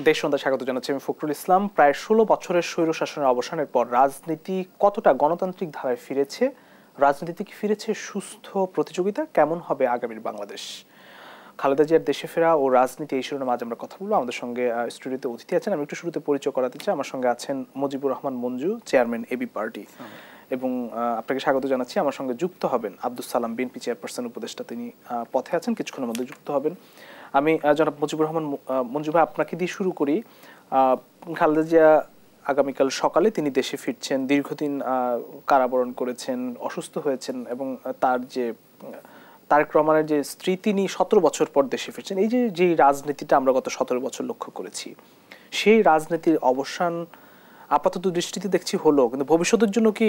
দেশ সন্ধ্যা স্বাগত জানাচ্ছি আমি ফখরুল ইসলাম। প্রায় ১৬ বছরের স্বৈরশাসনের অবসানের পর রাজনীতি কতটা গণতান্ত্রিক ধারায় ফিরেছে, রাজনীতি কি ফিরেছে সুস্থ প্রতিযোগিতা, কেমন হবে আগামীর বাংলাদেশ? খালেদা জিয়ার দেশে ফেরা ও রাজনীতি এই শিরোনামে আজ আমরা কথা বলবো। আমাদের সঙ্গে স্টুডিওতে অতিথি আছেন, আমি একটু শুরুতে পরিচয় করাতে চাই। আমার সঙ্গে আছেন Mujibur Rahman Manju, chairman AB party, এবং আপনাকে স্বাগত জানাচ্ছি। আমার সঙ্গে যুক্ত হবেন আব্দুস সালাম, বিএনপি চেয়ারপারসন উপদেষ্টা, তিনি পথে আছেন, কিছুক্ষণের মধ্যে যুক্ত হবেন। আমি জনাব মুজিবুর রহমান মঞ্জু ভাই, আপনাকে দিয়ে শুরু করি। খালেদা জিয়া আগামীকাল সকালে তিনি দেশে ফিরছেন। দীর্ঘদিন কারাবরণ করেছেন, অসুস্থ হয়েছেন, এবং তার যে তারেক রহমানের যে স্ত্রী, তিনি ১৭ বছর পর দেশে ফিরছেন। এই যে রাজনীতিটা আমরা গত ১৭ বছর লক্ষ্য করেছি, সেই রাজনীতির অবসান আপাতত দৃষ্টিতে দেখছি হলো, কিন্তু ভবিষ্যতের জন্য কি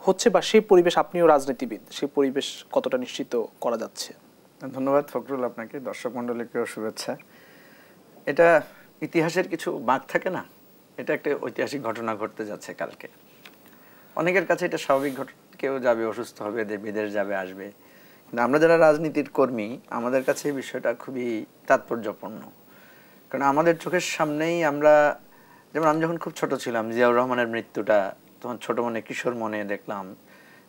হচ্ছে, বা সেই পরিবেশ, আপনিও রাজনীতিবিদ, সেই পরিবেশ কতটা নিশ্চিত করা যাচ্ছে? ধন্যবাদ ফখরুল, আপনাকে, দর্শক মণ্ডলীকেও শুভেচ্ছা। এটা ইতিহাসের কিছু বাঁক থাকে না, এটা একটা ঐতিহাসিক ঘটনা ঘটতে যাচ্ছে কালকে। অনেকের কাছে এটা স্বাভাবিক ঘটনা, কেউ যাবে, অসুস্থ হবে, বিদেশ যাবে, আসবে। কিন্তু আমরা যারা রাজনীতির কর্মী, আমাদের কাছে এই বিষয়টা খুবই তাৎপর্যপূর্ণ। কারণ আমাদের চোখের সামনেই আমরা, যেমন আমি যখন খুব ছোট ছিলাম, জিয়াউর রহমানের মৃত্যুটা তখন ছোট মনে, কিশোর মনে দেখলাম,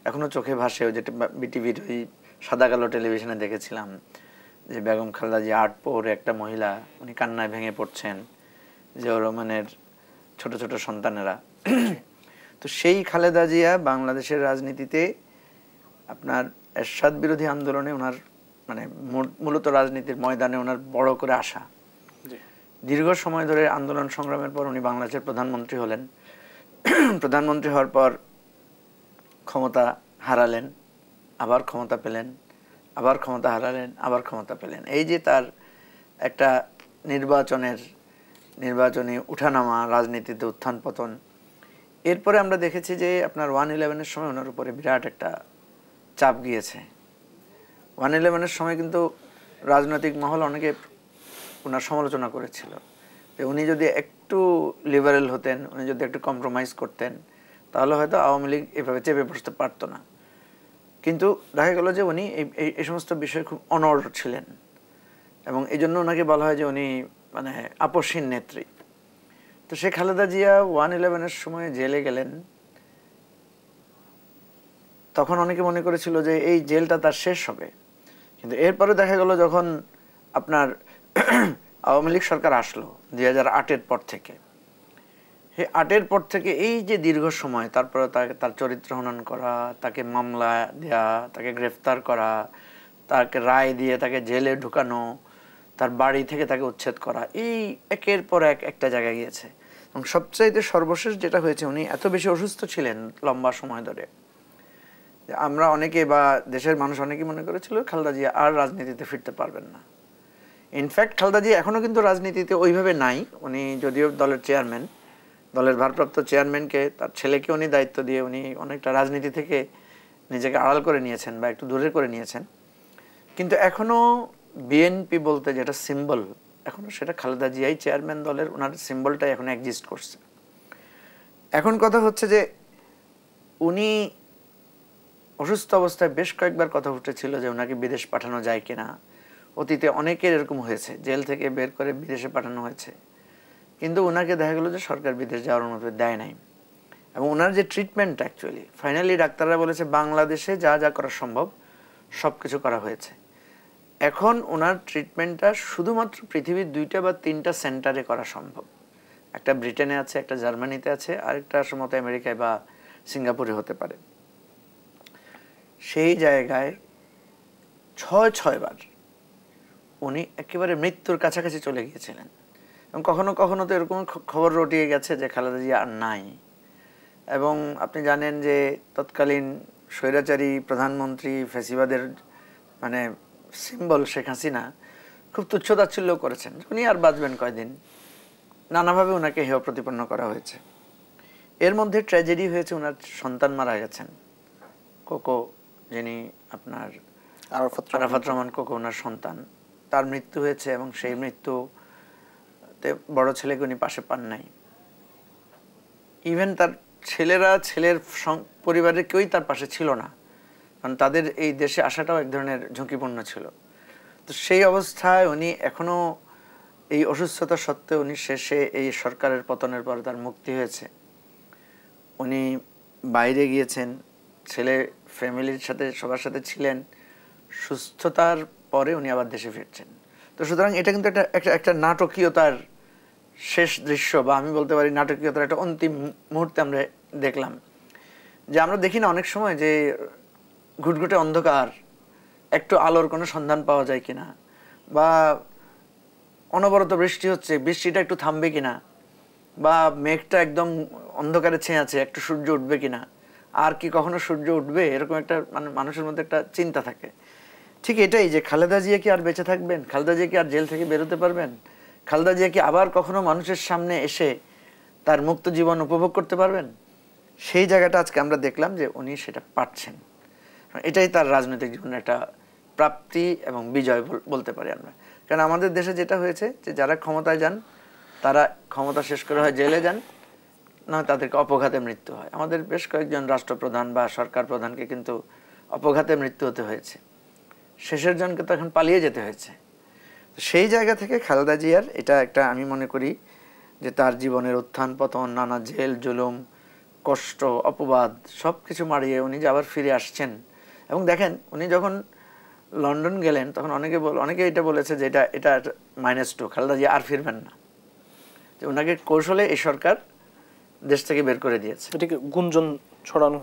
এখনো চোখে ভাসে। যেটা বিটিভির ওই সাদা কালো টেলিভিশনে দেখেছিলাম, যে বেগম খালেদা জিয়া ৮ পৌরে একটা মহিলা, উনি কান্নায় ভেঙে পড়ছেন, জিয়াউর রহমানের ছোট ছোট সন্তানেরা। তো সেই খালেদা জিয়া বাংলাদেশের রাজনীতিতে আপনার এরশাদ বিরোধী আন্দোলনে ওনার মানে মূলত রাজনীতির ময়দানে ওনার বড় করে আসা, দীর্ঘ সময় ধরে আন্দোলন সংগ্রামের পর উনি বাংলাদেশের প্রধানমন্ত্রী হলেন। প্রধানমন্ত্রী হওয়ার পর ক্ষমতা হারালেন, আবার ক্ষমতা পেলেন, আবার ক্ষমতা হারালেন, আবার ক্ষমতা পেলেন। এই যে তার একটা নির্বাচনী উঠানামা, রাজনীতিতে উত্থান পতন। এরপরে আমরা দেখেছি যে আপনার 1/11-এর সময় ওনার উপরে বিরাট একটা চাপ গিয়েছে। 1/11-এর সময় কিন্তু রাজনৈতিক মহল অনেকে ওনার সমালোচনা করেছিল যে উনি যদি একটু লিবারেল হতেন, উনি যদি একটু কম্প্রোমাইজ করতেন, তাহলে হয়তো আওয়ামী লীগ এভাবে চেপে বসতে পারতো না। কিন্তু দেখা গেল যে উনি এই সমস্ত বিষয়ে খুব অনড় ছিলেন, এবং এই জন্য ওনাকে বলা হয় যে উনি মানে আপসহীন নেত্রী। তো সে খালেদা জিয়া 1/11-এর সময় জেলে গেলেন। তখন অনেকে মনে করেছিল যে এই জেলটা তার শেষ হবে, কিন্তু এরপরে দেখা গেল যখন আপনার আওয়ামী লীগ সরকার আসলো 2008-এর পর থেকে, এই 8-এর পর থেকে এই যে দীর্ঘ সময়, তারপরে তার চরিত্র হনন করা, তাকে মামলা দেয়া, তাকে গ্রেফতার করা, তাকে রায় দিয়ে তাকে জেলে ঢুকানো, তার বাড়ি থেকে তাকে উচ্ছেদ করা, এই একের পর একটা জায়গায় গিয়েছে। এবং সবচাইতে সর্বশেষ যেটা হয়েছে, উনি এত বেশি অসুস্থ ছিলেন লম্বা সময় ধরে, আমরা অনেকে বা দেশের মানুষ অনেকেই মনে করেছিল খালেদা জিয়া আর রাজনীতিতে ফিরতে পারবেন না। ইনফ্যাক্ট খালেদা জিয়া এখনও কিন্তু রাজনীতিতে ওইভাবে নাই। উনি যদিও দলের চেয়ারম্যান, দলের ভারপ্রাপ্ত চেয়ারম্যানকে, তার ছেলেকে উনি দায়িত্ব দিয়ে উনি অনেকটা রাজনীতি থেকে নিজেকে আড়াল করে নিয়েছেন বা একটু দূরে করে নিয়েছেন। কিন্তু এখনও বিএনপি বলতে যেটা সিম্বল, এখনও সেটা খালেদা জিয়াই চেয়ারম্যান দলের, ওনার সিম্বলটাই এখন এক্সিস্ট করছে। এখন কথা হচ্ছে যে উনি অসুস্থ অবস্থায় বেশ কয়েকবার কথা উঠেছিল যে ওনাকে বিদেশ পাঠানো যায় কিনা। অতীতে অনেকের এরকম হয়েছে, জেল থেকে বের করে বিদেশে পাঠানো হয়েছে, কিন্তু ওনাকে দেখা গেলো যে সরকার বিদেশ যাওয়ার অনুমতি দেয় নাই। এবং ওনার যে ট্রিটমেন্ট, অ্যাকচুয়ালি ফাইনালি ডাক্তাররা বলেছে বাংলাদেশে যা যা করা সম্ভব সব কিছু করা হয়েছে। এখন ওনার ট্রিটমেন্টটা শুধুমাত্র পৃথিবীর 2টা বা 3টা সেন্টারে করা সম্ভব। একটা ব্রিটেনে আছে, একটা জার্মানিতে আছে, আরেকটা সম্ভবত আমেরিকায় বা সিঙ্গাপুরে হতে পারে। সেই জায়গায় 6 বার উনি একেবারে মৃত্যুর কাছাকাছি চলে গিয়েছিলেন। এবং কখনো কখনো তো এরকম খবর রটিয়ে গেছে যে খালেদা জিয়া আর নাই। এবং আপনি জানেন যে তৎকালীন স্বৈরাচারী প্রধানমন্ত্রী, ফ্যাসিবাদের মানে সিম্বল শেখ হাসিনা খুব তুচ্ছতাচ্ছিল্য করেছেন, উনি আর বাঁচবেন কয়দিন। নানাভাবে ওনাকে হেয় প্রতিপন্ন করা হয়েছে। এর মধ্যে ট্র্যাজেডি হয়েছে, ওনার সন্তান মারা গেছেন। কোকো, যিনি আপনার আরাফাত রহমান কোকো, ওনার সন্তান, তার মৃত্যু হয়েছে। এবং সেই মৃত্যুতে বড় ছেলেকে উনি পাশে পান নাই। ইভেন তার ছেলের পরিবারের কেউই তার পাশে ছিল না, কারণ তাদের এই দেশে আসাটাও এক ধরনের ঝুঁকিপূর্ণ ছিল। তো সেই অবস্থায় উনি এখনও এই অসুস্থতা সত্ত্বেও উনি শেষে এই সরকারের পতনের পর তার মুক্তি হয়েছে। উনি বাইরে গিয়েছেন, ছেলে ফ্যামিলির সাথে সবার সাথে ছিলেন, সুস্থতার পরে উনি আবার দেশে ফিরছেন। তো সুতরাং এটা কিন্তু একটা নাটকীয়তার শেষ দৃশ্য, বা আমি বলতে পারি নাটকীয়তার একটা অন্তিম মুহূর্তে আমরা দেখলাম। যে আমরা দেখি না অনেক সময় যে ঘুটঘুটে অন্ধকার, একটু আলোর কোনো সন্ধান পাওয়া যায় কিনা, বা অনবরত বৃষ্টি হচ্ছে, বৃষ্টিটা একটু থামবে কিনা, বা মেঘটা একদম অন্ধকারে ছেয়ে আছে, একটু সূর্য উঠবে কিনা, আর কি কখনো সূর্য উঠবে, এরকম একটা মানে মানুষের মধ্যে একটা চিন্তা থাকে। ঠিক এটাই যে খালেদা জিয়া কি আর বেঁচে থাকবেন, খালেদা জিয়া কি আর জেল থেকে বেরোতে পারবেন, খালেদা জিয়া কি আবার কখনো মানুষের সামনে এসে তার মুক্ত জীবন উপভোগ করতে পারবেন, সেই জায়গাটা আজকে আমরা দেখলাম যে উনি সেটা পারছেন। এটাই তার রাজনৈতিক জীবনের একটা প্রাপ্তি এবং বিজয় বলতে পারি আমরা। কারণ আমাদের দেশে যেটা হয়েছে যে যারা ক্ষমতায় যান তারা ক্ষমতা শেষ করে হয় জেলে যান, না তাদেরকে অপঘাতে মৃত্যু হয়। আমাদের বেশ কয়েকজন রাষ্ট্রপ্রধান বা সরকার প্রধানকে কিন্তু অপঘাতে মৃত্যু হতে হয়েছে, শেষের জনকে তো এখন পালিয়ে যেতে হয়েছে। সেই জায়গা থেকে খালেদা জিয়ার এটা একটা, আমি মনে করি যে তার জীবনের উত্থান পতন, নানা জেল জুলুম, কষ্ট, অপবাদ সব কিছু মারিয়ে উনি যে আবার ফিরে আসছেন। এবং দেখেন উনি যখন লন্ডন গেলেন তখন অনেকে এটা বলেছে যে এটা -2, খালেদা জিয়া আর ফিরবেন না, যে ওনাকে কৌশলে এই সরকার দেশ থেকে বের করে দিয়েছে। এটাকে গুঞ্জন ছড়ানো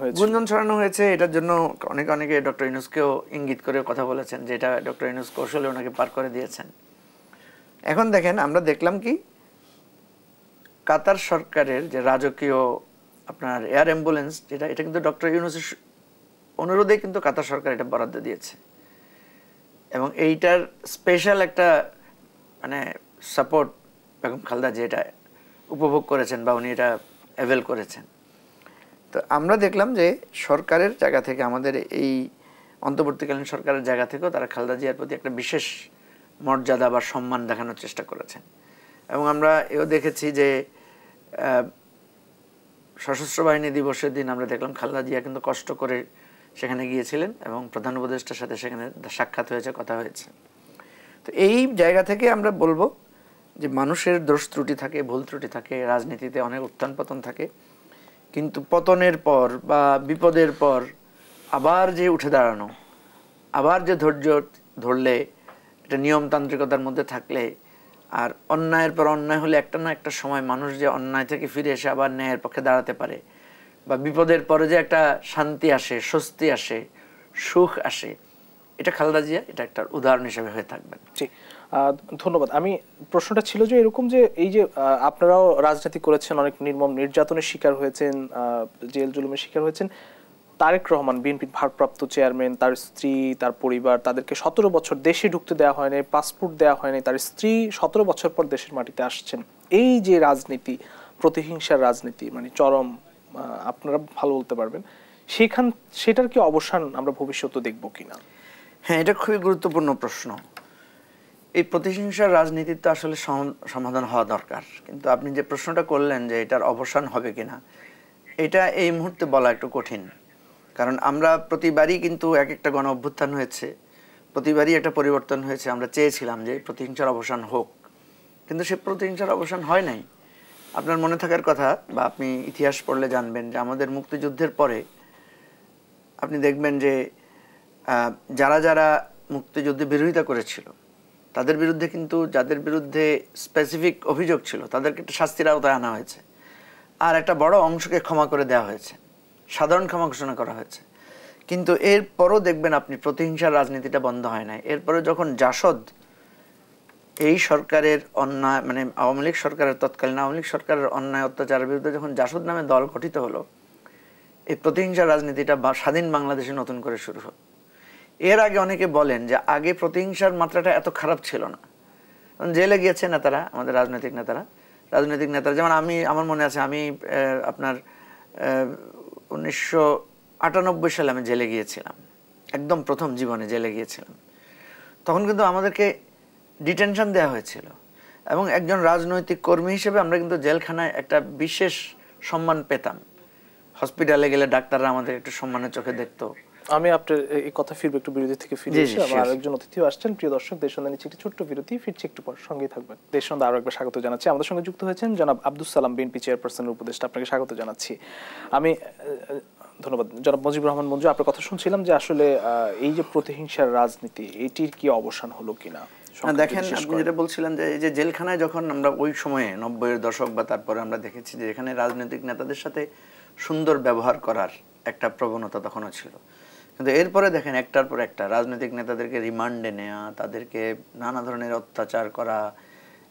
হয়েছে। এটার জন্য অনেকে ডক্টর ইউনূসকেও ইঙ্গিত করে কথা বলেছেন যে এটা ডক্টর ইউনূস কৌশলে ওনাকে পার করে দিয়েছেন। এখন দেখেন আমরা দেখলাম কি কাতার সরকারের যে রাজকীয় আপনার এয়ার অ্যাম্বুলেন্স, এটা কিন্তু ডক্টর ইউনূসের অনুরোধে কিন্তু কাতার সরকার এটা বরাদ্দ দিয়েছে, এবং এইটার স্পেশাল একটা মানে সাপোর্ট বেগম খালেদা জিয়া এটা উপভোগ করেছেন বা উনি এটা অ্যাভেল করেছেন। তো আমরা দেখলাম যে সরকারের জায়গা থেকে, আমাদের এই অন্তর্বর্তীকালীন সরকারের জায়গা থেকেও তারা খালেদা জিয়ার প্রতি একটা বিশেষ মর্যাদা বা সম্মান দেখানোর চেষ্টা করেছেন। এবং আমরা এও দেখেছি যে সশস্ত্র বাহিনী দিবসের দিন আমরা দেখলাম খালেদা জিয়া কিন্তু কষ্ট করে সেখানে গিয়েছিলেন এবং প্রধান উপদেষ্টার সাথে সেখানে সাক্ষাৎ হয়েছে, কথা হয়েছে। তো এই জায়গা থেকে আমরা বলবো যে মানুষের দোষ ত্রুটি থাকে, ভুল ত্রুটি থাকে, রাজনীতিতে অনেক উত্থান পতন থাকে, কিন্তু পতনের পর বা বিপদের পর আবার যে উঠে দাঁড়ানো, আবার যে ধৈর্য ধরলে, এটা নিয়মতান্ত্রিকতার মধ্যে থাকলে, আর অন্যায়ের পর অন্যায় হলে একটা না একটা সময় মানুষ যে অন্যায় থেকে ফিরে এসে আবার ন্যায়ের পক্ষে দাঁড়াতে পারে, বা বিপদের পরে যে একটা শান্তি আসে, স্বস্তি আসে, সুখ আসে, এটা খালেদা জিয়া এটা একটা উদাহরণ হিসেবে হয়ে থাকবেন। জি, ধন্যবাদ। আমি প্রশ্নটা ছিল যে এরকম যে এই যে আপনারাও রাজনীতি করেছেন, অনেক নির্মম নির্যাতনের শিকার হয়েছেন, জেল জুলুমের শিকার হয়েছেন। তারেক রহমান বিএনপির ভারপ্রাপ্ত চেয়ারম্যান, তার স্ত্রী, তার পরিবার, তাদেরকে 17 বছর দেশে ঢুকতে দেওয়া হয়নি, পাসপোর্ট দেওয়া হয়নি, তার স্ত্রী 17 বছর পর দেশের মাটিতে আসছেন। এই যে রাজনীতি, প্রতিহিংসার রাজনীতি, মানে চরম, আপনারা ভালো বলতে পারবেন, সেটার কি অবসান আমরা ভবিষ্যতে দেখবো কিনা? হ্যাঁ, এটা খুবই গুরুত্বপূর্ণ প্রশ্ন। এই প্রতিহিংসার রাজনীতির তো আসলে সমাধান হওয়া দরকার, কিন্তু আপনি যে প্রশ্নটা করলেন যে এটার অবসান হবে কিনা, এটা এই মুহূর্তে বলা একটু কঠিন। কারণ আমরা প্রতিবারই কিন্তু এক একটা গণ অভ্যুত্থান হয়েছে, প্রতিবারই একটা পরিবর্তন হয়েছে, আমরা চেয়েছিলাম যে প্রতিহিংসার অবসান হোক, কিন্তু সে প্রতিহিংসার অবসান হয় নাই। আপনার মনে থাকার কথা, বা আপনি ইতিহাস পড়লে জানবেন যে আমাদের মুক্তিযুদ্ধের পরে আপনি দেখবেন যে যারা যারা মুক্তিযুদ্ধে বিরোধিতা করেছিল তাদের বিরুদ্ধে কিন্তু, যাদের বিরুদ্ধে স্পেসিফিক অভিযোগ ছিল তাদেরকে একটা শাস্তির আওতায় আনা হয়েছে, আর একটা বড় অংশকে ক্ষমা করে দেওয়া হয়েছে, সাধারণ ক্ষমা ঘোষণা করা হয়েছে। কিন্তু এরপরও দেখবেন আপনি প্রতিহিংসার রাজনীতিটা বন্ধ হয় নাই। এরপরে যখন জাসদ এই সরকারের অন্যায়, মানে আওয়ামী লীগ সরকারের, তৎকালীন আওয়ামী লীগ সরকারের অন্যায় অত্যাচারের বিরুদ্ধে যখন জাসদ নামে দল গঠিত হলো, এই প্রতিহিংসার রাজনীতিটা স্বাধীন বাংলাদেশে নতুন করে শুরু হলো। এর আগে অনেকে বলেন যে আগে প্রতিহিংসার মাত্রাটা এত খারাপ ছিল না, জেলে গিয়েছে নেতারা, আমাদের রাজনৈতিক নেতারা, যেমন আমার মনে আছে আমি আপনার 1998 সালে আমি জেলে গিয়েছিলাম, একদম প্রথম জীবনে জেলে গিয়েছিলাম। তখন কিন্তু আমাদেরকে ডিটেনশন দেওয়া হয়েছিল, এবং একজন রাজনৈতিক কর্মী হিসেবে আমরা কিন্তু জেলখানায় একটা বিশেষ সম্মান পেতাম। হসপিটালে গেলে ডাক্তাররা আমাদের একটু সম্মানের চোখে দেখতো, আমি আপনার এই কথা ফিরবে একটু বিরতি থেকে ফিরে এসে আমার আরেকজন অতিথিও আসছেন। প্রিয় দর্শক, দেশ সন্ধ্যা নিচ্ছে একটি ছোট্ট বিরতি, ফিরছি একটু পর, সঙ্গেই থাকবেন। দেশ সন্ধ্যা আরো একবার স্বাগত জানাচ্ছি। আমাদের সঙ্গে যুক্ত হয়েছেন জনাব আব্দুস সালাম, বিএনপি চেয়ারপারসনের উপদেষ্টা, আপনাকে স্বাগত জানাচ্ছি। আমি ধন্যবাদ। জনাব মুজিবুর রহমান মঞ্জু, আপনার কথা শুনছিলাম যে আসলে এই যে প্রতিহিংসার রাজনীতি, এটির কি অবসান হলো কিনা? দেখেন, আপনি যেটা বলছিলেন যে এই যে জেলখানায় যখন আমরা ওই সময়ে 90-এর দশক বা তারপরে আমরা দেখেছি যে এখানে রাজনৈতিক নেতাদের সাথে সুন্দর ব্যবহার করার একটা প্রবণতা তখনও ছিল, কিন্তু এরপরে দেখেন একটার পর একটা রাজনৈতিক নেতাদেরকে রিমান্ডে নেওয়া, তাদেরকে নানা ধরনের অত্যাচার করা।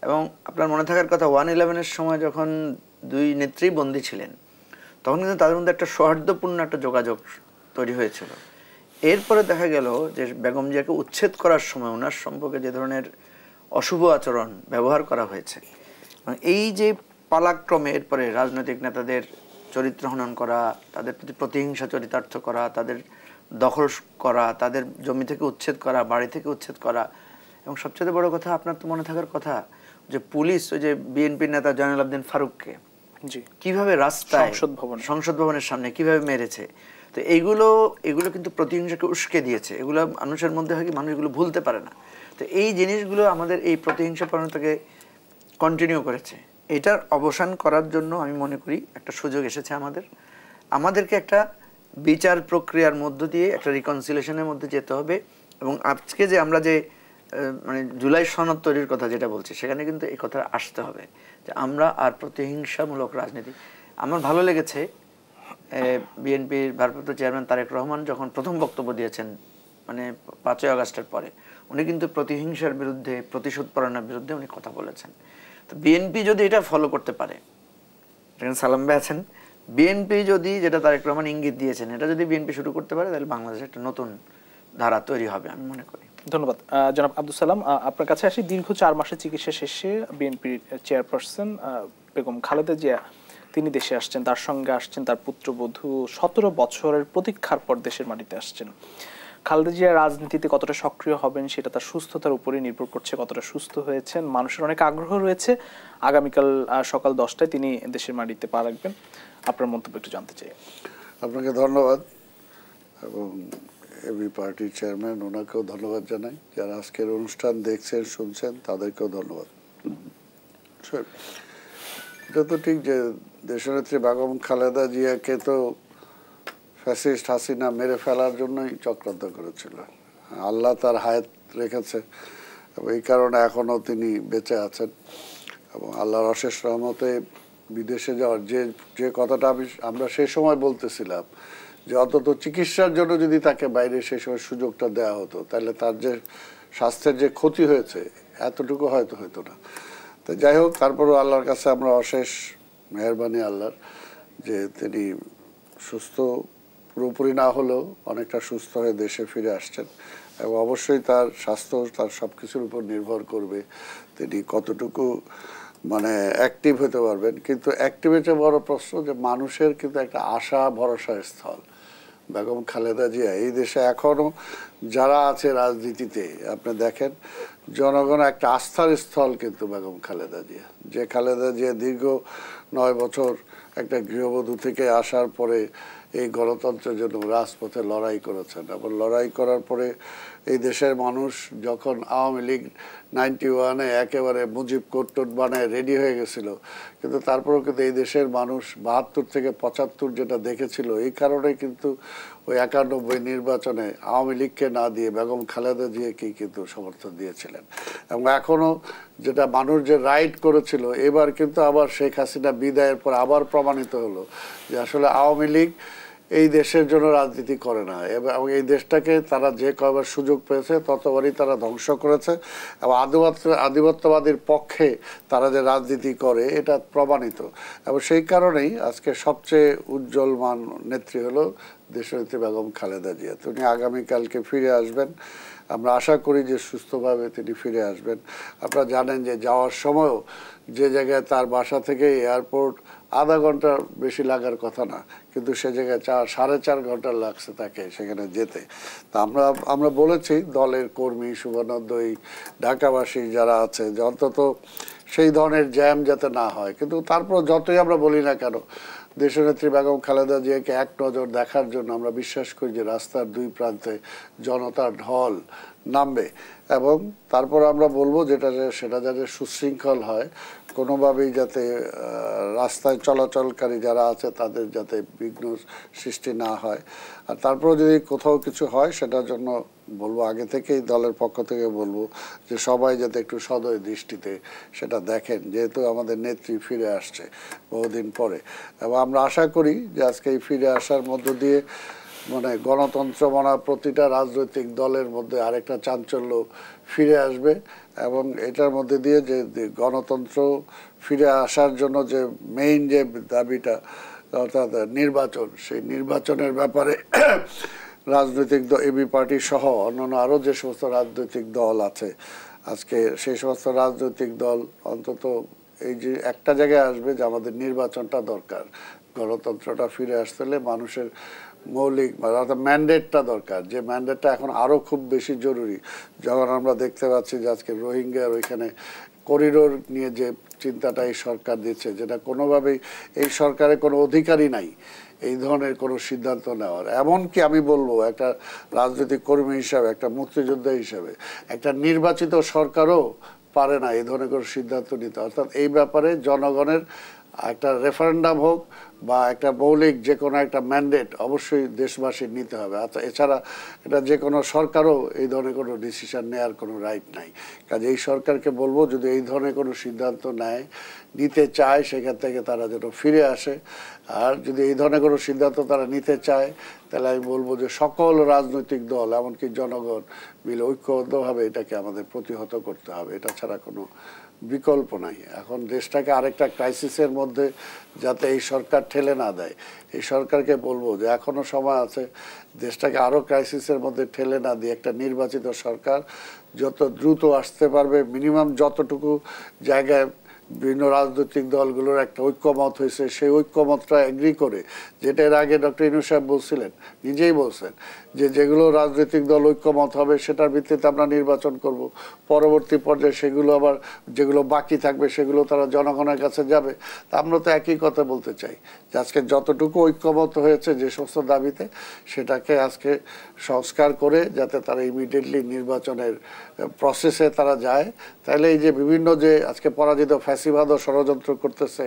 এবং আপনার মনে থাকার কথা 1/11-এর সময় যখন দুই নেত্রী বন্দী ছিলেন, তখন কিন্তু তাদের মধ্যে একটা সৌহার্দ্যপূর্ণ একটা যোগাযোগ তৈরি হয়েছিল। এরপরে দেখা গেল যে বেগম জিয়াকে উচ্ছেদ করার সময় ওনার সম্পর্কে যে ধরনের অশুভ আচরণ ব্যবহার করা হয়েছে, এই যে পালাক্রমে এরপরে রাজনৈতিক নেতাদের চরিত্র হনন করা, তাদের প্রতি প্রতিহিংসা চরিতার্থ করা, তাদের দখল করা, তাদের জমি থেকে উচ্ছেদ করা, বাড়ি থেকে উচ্ছেদ করা। এবং সবচেয়ে বড় কথা, আপনার তো মনে থাকার কথা যে পুলিশ ওই যে বিএনপির নেতা জয়নুল আবদিন ফারুককে কিভাবে রাস্তায় সংসদ ভবনের সামনে কিভাবে মেরেছে। তো এগুলো কিন্তু প্রতিহিংসাকে উস্কে দিয়েছে। এগুলো মানুষের মধ্যে হয় কি, মানুষ এগুলো ভুলতে পারে না। তো এই জিনিসগুলো আমাদের এই প্রতিহিংসা প্রবণতাকে কন্টিনিউ করেছে। এটার অবসান করার জন্য আমি মনে করি একটা সুযোগ এসেছে আমাদেরকে একটা বিচার প্রক্রিয়ার মধ্য দিয়ে একটা রিকনসিলিয়েশনের মধ্যে যেতে হবে। এবং আজকে যে আমরা যে মানে জুলাই সনদ তৈরির কথা যেটা বলছি, সেখানে কিন্তু এই কথা আসতে হবে যে আমরা আর প্রতিহিংসামূলক রাজনীতি। আমার ভালো লেগেছে বিএনপির ভারপ্রাপ্ত চেয়ারম্যান তারেক রহমান যখন প্রথম বক্তব্য দিয়েছেন, মানে 5ই আগস্টের পরে, উনি কিন্তু প্রতিহিংসার বিরুদ্ধে, প্রতিশোধ পরায়ণের বিরুদ্ধে উনি কথা বলেছেন। তো বিএনপি যদি এটা ফলো করতে পারে, সালাম ভাই আছেন, বিএনপি যদি যেটা তারেক রহমান ইঙ্গিত দিয়েছেন এটা যদি বিএনপি শুরু করতে পারে, তাহলে বাংলাদেশে একটা নতুন ধারা তৈরি হবে আমি মনে করি। ধন্যবাদ। জনাব আব্দুস সালাম, আপনার কাছে আসি। দীর্ঘ 4 মাসের চিকিৎসা শেষে বিএনপির চেয়ারপারসন বেগম খালেদা জিয়া তিনি দেশে আসছেন, তার সঙ্গে আসছেন তার পুত্রবধূ। 17 বছরের প্রতীক্ষার পর দেশের মাটিতে আসছেন। খালেদা জিয়া রাজনীতিতে কতটা সক্রিয় হবেন সেটা তার সুস্থতার উপরে নির্ভর করছে, কতটা সুস্থ হয়েছেন। মানুষের অনেক আগ্রহ রয়েছে। আগামীকাল সকাল 10টায় তিনি দেশের মাটিতে পা রাখবেন। আপনার মন্তব্য একটু জানতে চাই। আপনাকে ধন্যবাদ, এবং এবি পার্টির চেয়ারম্যান ওনাকেও ধন্যবাদ জানাই। যারা আজকের অনুষ্ঠান দেখছেন, শুনছেন, তাদেরকেও ধন্যবাদ। এটা তো ঠিক যে দেশনেত্রী বেগম খালেদা জিয়াকে তো ফ্যাসিস্ট হাসিনা মেরে ফেলার জন্যই চক্রান্ত করেছিল। আল্লাহ তার হায়াত রেখেছে এবং এই কারণে এখনও তিনি বেঁচে আছেন। এবং আল্লাহর অশেষ রহমতে বিদেশে যাওয়ার যে কথাটা আমরা সেই সময় বলতেছিলাম যে অন্তত চিকিৎসার জন্য যদি তাকে বাইরে সেই সময় সুযোগটা দেওয়া হতো, তাহলে তার যে স্বাস্থ্যের যে ক্ষতি হয়েছে এতটুকু হয়তো হতো না। তো যাই হোক, তারপরেও আল্লাহর কাছে আমরা অশেষ মেহেরবানি আল্লাহর যে তিনি সুস্থ, পুরোপুরি না হলেও অনেকটা সুস্থ হয়ে দেশে ফিরে আসছেন। এবং অবশ্যই তার স্বাস্থ্য তার সব কিছুর উপর নির্ভর করবে তিনি কতটুকু মানে অ্যাক্টিভ হতে পারবেন। কিন্তু অ্যাক্টিভের চেয়ে বড় প্রশ্ন যে মানুষের কিন্তু একটা আশা ভরসার স্থল বেগম খালেদা জিয়া। এই দেশে এখনও যারা আছে রাজনীতিতে, আপনি দেখেন জনগণ একটা আস্থার স্থল কিন্তু বেগম খালেদা জিয়া। যে খালেদা জিয়া দীর্ঘ 9 বছর একটা গৃহবধূ থেকে আসার পরে এই গণতন্ত্রের জন্য রাজপথে লড়াই করেছেন। এবং লড়াই করার পরে এই দেশের মানুষ যখন আওয়ামী লীগ 91-এ একেবারে মুজিব কোট বানায় রেডি হয়ে গেছিল, কিন্তু তারপরেও কিন্তু এই দেশের মানুষ 72 থেকে 75 যেটা দেখেছিল, এই কারণে কিন্তু ওই 91 নির্বাচনে আওয়ামী লীগকে না দিয়ে বেগম খালেদা জিয়াকেই কিন্তু সমর্থন দিয়েছিলেন। এবং এখনও যেটা মানুষ যে রাইট করেছিল, এবার কিন্তু আবার শেখ হাসিনা বিদায়ের পর আবার প্রমাণিত হলো যে আসলে আওয়ামী লীগ এই দেশের জন্য রাজনীতি করে না। এবং এই দেশটাকে তারা যে কয়বার সুযোগ পেয়েছে ততবারই তারা ধ্বংস করেছে। এবং আধিপত্যবাদীর পক্ষে তারা যে রাজনীতি করে এটা প্রমাণিত। এবং সেই কারণেই আজকে সবচেয়ে উজ্জ্বলমান নেত্রী হলো দেশনেত্রী বেগম খালেদা জিয়া। তিনি আগামীকালকে ফিরে আসবেন। আমরা আশা করি যে সুস্থভাবে তিনি ফিরে আসবেন। আপনারা জানেন যে যাওয়ার সময়ও যে জায়গায় তার বাসা থেকে এয়ারপোর্ট আধা ঘন্টার বেশি লাগার কথা না, কিন্তু সে জায়গায় 4.5 ঘন্টা লাগছে তাকে সেখানে যেতে। তা আমরা বলেছি দলের কর্মী, শুভানন্দই, ঢাকাবাসী যারা আছে যে অন্তত সেই ধরনের জ্যাম যাতে না হয়। কিন্তু তারপর যতই আমরা বলি না কেন, দেশনেত্রী বেগম খালেদা জিয়াকে এক নজর দেখার জন্য আমরা বিশ্বাস করি যে রাস্তার দুই প্রান্তে জনতার ঢল নামবে, এবং তারপর আমরা বলবো সেটা যাতে সুশৃঙ্খল হয়, কোনোভাবেই যাতে রাস্তায় চলাচলকারী যারা আছে তাদের যাতে বিঘ্ন সৃষ্টি না হয়। আর তারপরে যদি কোথাও কিছু হয় সেটার জন্য বলবো, আগে থেকেই দলের পক্ষ থেকে বলবো যে সবাই যাতে একটু সদয় দৃষ্টিতে সেটা দেখেন, যেহেতু আমাদের নেত্রী ফিরে আসছে বহুদিন পরে। এবং আমরা আশা করি যে আজকে এই ফিরে আসার মধ্য দিয়ে মানে গণতন্ত্র মানা প্রতিটা রাজনৈতিক দলের মধ্যে আরেকটা চাঞ্চল্য ফিরে আসবে, এবং এটার মধ্যে দিয়ে যে গণতন্ত্র ফিরে আসার জন্য যে মেইন যে দাবিটা অর্থাৎ নির্বাচন, সেই নির্বাচনের ব্যাপারে রাজনৈতিক এবি পার্টি সহ অন্যান্য আরও যে সমস্ত রাজনৈতিক দল আছে আজকে, সেই সমস্ত রাজনৈতিক দল অন্তত এই যে একটা জায়গায় আসবে যে আমাদের নির্বাচনটা দরকার, গণতন্ত্রটা ফিরে আসতে হলে মানুষের মৌলিক অর্থাৎ ম্যান্ডেটটা দরকার, যে ম্যান্ডেটটা এখন আরও খুব বেশি জরুরি। যখন আমরা দেখতে পাচ্ছি যে আজকে রোহিঙ্গার ওইখানে করিডোর নিয়ে যে চিন্তাটা এই সরকার দিচ্ছে, যেটা কোনোভাবেই এই সরকারের কোনো অধিকারই নাই এই ধরনের কোনো সিদ্ধান্ত নেওয়ার। এমনকি আমি বলবো একটা রাজনৈতিক কর্মী হিসাবে, একটা মুক্তিযোদ্ধা হিসাবে, একটা নির্বাচিত সরকারও পারে না এই ধরনের কোনো সিদ্ধান্ত নিতে। অর্থাৎ এই ব্যাপারে জনগণের একটা রেফারেন্ডাম হোক বা একটা মৌলিক যে কোনো একটা ম্যান্ডেট অবশ্যই দেশবাসীর নিতে হবে। আচ্ছা, এছাড়া এটা যে কোনো সরকারও এই ধরনের কোনো ডিসিশন নেওয়ার কোনো রাইট নাই। কাজে এই সরকারকে বলবো যদি এই ধরনের কোনো সিদ্ধান্ত নিতে চায় সেখান থেকে তারা যেন ফিরে আসে। আর যদি এই ধরনের কোনো সিদ্ধান্ত তারা নিতে চায় তাহলে আমি বলবো যে সকল রাজনৈতিক দল এমনকি জনগণ মিলে ঐক্যবদ্ধভাবে এটাকে আমাদের প্রতিহত করতে হবে, এটা ছাড়া কোনো বিকল্প নাই। এখন দেশটাকে আরেকটা ক্রাইসিসের মধ্যে যাতে এই সরকার ঠেলে না দেয়, এই সরকারকে বলবো যে এখনো সময় আছে, দেশটাকে আরও ক্রাইসিসের মধ্যে ঠেলে না দিয়ে একটা নির্বাচিত সরকার যত দ্রুত আসতে পারবে, মিনিমাম যতটুকু জায়গায় বিভিন্ন রাজনৈতিক দলগুলোর একটা ঐক্যমত হয়েছে সেই ঐক্যমতটা এগ্রি করে, যেটা এর আগে ডক্টর ইনু সাহেব বলছিলেন, নিজেই বলছেন যে যেগুলো রাজনৈতিক দল ঐক্যমত হবে সেটার ভিত্তিতে আমরা নির্বাচন করব, পরবর্তী পর্যায়ে সেগুলো আবার যেগুলো বাকি থাকবে সেগুলো তারা জনগণের কাছে যাবে। তা আমরা তো একই কথা বলতে চাই যে আজকে যতটুকু ঐক্যমত হয়েছে যে সমস্ত দাবিতে, সেটাকে আজকে সংস্কার করে যাতে তারা ইমিডিয়েটলি নির্বাচনের প্রসেসে তারা যায়। তাহলে এই যে বিভিন্ন যে আজকে পরাজিত ফ্যাসিবাদও ষড়যন্ত্র করতেছে,